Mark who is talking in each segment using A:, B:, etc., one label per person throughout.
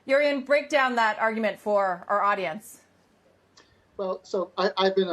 A: Jurgen, break down that argument for our audience.
B: Well, so I've been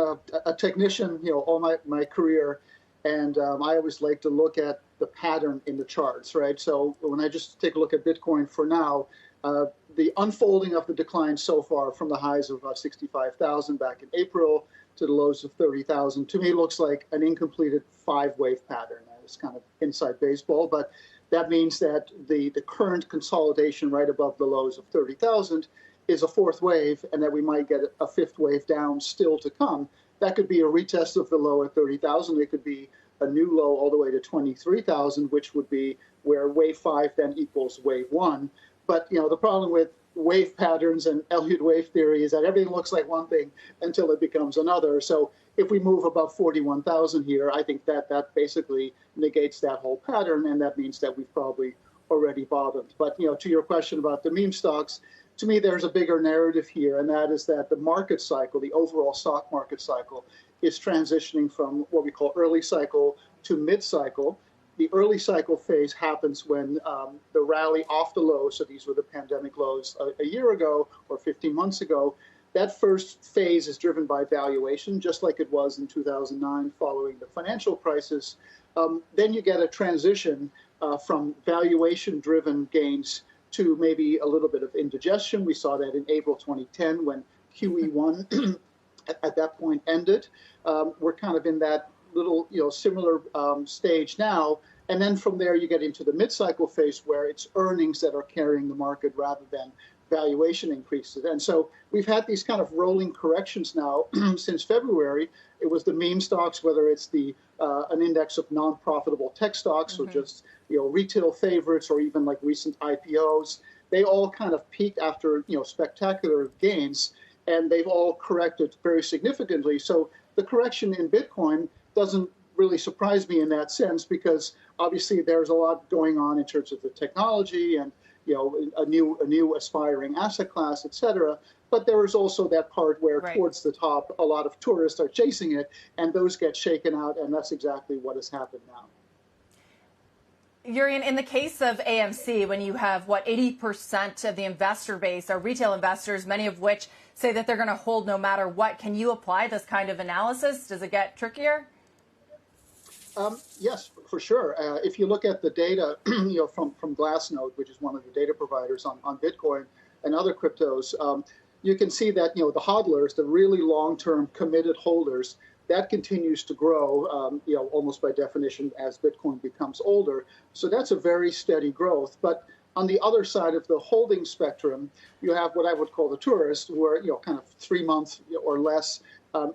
B: a technician, all my career, and I always like to look at the pattern in the charts, right? So when I just take a look at Bitcoin for now, the unfolding of the decline so far from the highs of about 65,000 back in April to the lows of 30,000, to me looks like an incompleted five-wave pattern. It's kind of inside baseball, but that means that the current consolidation right above the lows of 30,000 is a fourth wave, and that we might get a fifth wave down still to come. That could be a retest of the low at 30,000. It could be a new low all the way to 23,000, which would be where wave 5 then equals wave 1. But the problem with wave patterns and Elliott wave theory is that everything looks like one thing until it becomes another. So if we move above 41,000 here, I think that basically negates that whole pattern, and that means that we've probably already bottomed. But to your question about the meme stocks, to me there's a bigger narrative here, and that is that the market cycle, the overall stock market cycle, is transitioning from what we call early cycle to mid cycle. The early cycle phase happens when the rally off the lows, so these were the pandemic lows a year ago or 15 months ago, that first phase is driven by valuation, just like it was in 2009 following the financial crisis. Then you get a transition from valuation-driven gains to maybe a little bit of indigestion. We saw that in April 2010 when QE1 at that point ended. We're kind of in that little, similar stage now. And then from there, you get into the mid-cycle phase where it's earnings that are carrying the market rather than valuation increases. And so we've had these kind of rolling corrections now since February. It was the meme stocks, whether it's an index of non-profitable tech stocks or just retail favorites or even like recent IPOs. They all kind of peaked after spectacular gains, and they've all corrected very significantly. So the correction in Bitcoin doesn't really surprise me in that sense, because obviously there's a lot going on in terms of the technology and a new aspiring asset class, et cetera. But there is also that part where towards the top, a lot of tourists are chasing it, and those get shaken out, and that's exactly what has happened now.
A: Jurgen, in the case of AMC, when you have, 80% of the investor base are retail investors, many of which say that they're going to hold no matter what, can you apply this kind of analysis? Does it get trickier?
B: Yes, for sure. If you look at the data, from Glassnode, which is one of the data providers on Bitcoin and other cryptos, you can see that the hodlers, the really long-term committed holders, that continues to grow, almost by definition as Bitcoin becomes older. So that's a very steady growth. But on the other side of the holding spectrum, you have what I would call the tourists, who are kind of 3 months or less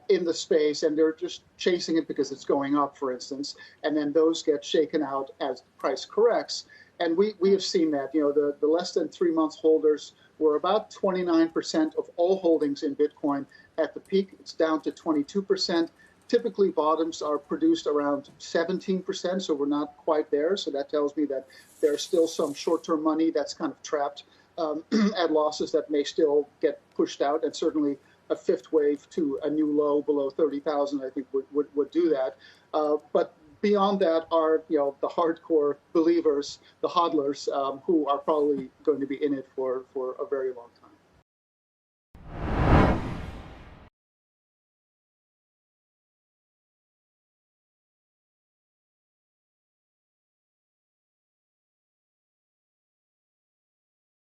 B: in the space, and they're just chasing it because it's going up, for instance, and then those get shaken out as the price corrects. And we have seen that, the less than 3 months holders were about 29% of all holdings in Bitcoin at the peak. It's down to 22%. Typically, bottoms are produced around 17%, so we're not quite there. So that tells me that there's still some short-term money that's kind of trapped at losses that may still get pushed out, and certainly a fifth wave to a new low below 30,000, I think would do that. But beyond that are the hardcore believers, the hodlers, who are probably going to be in it for a very long time.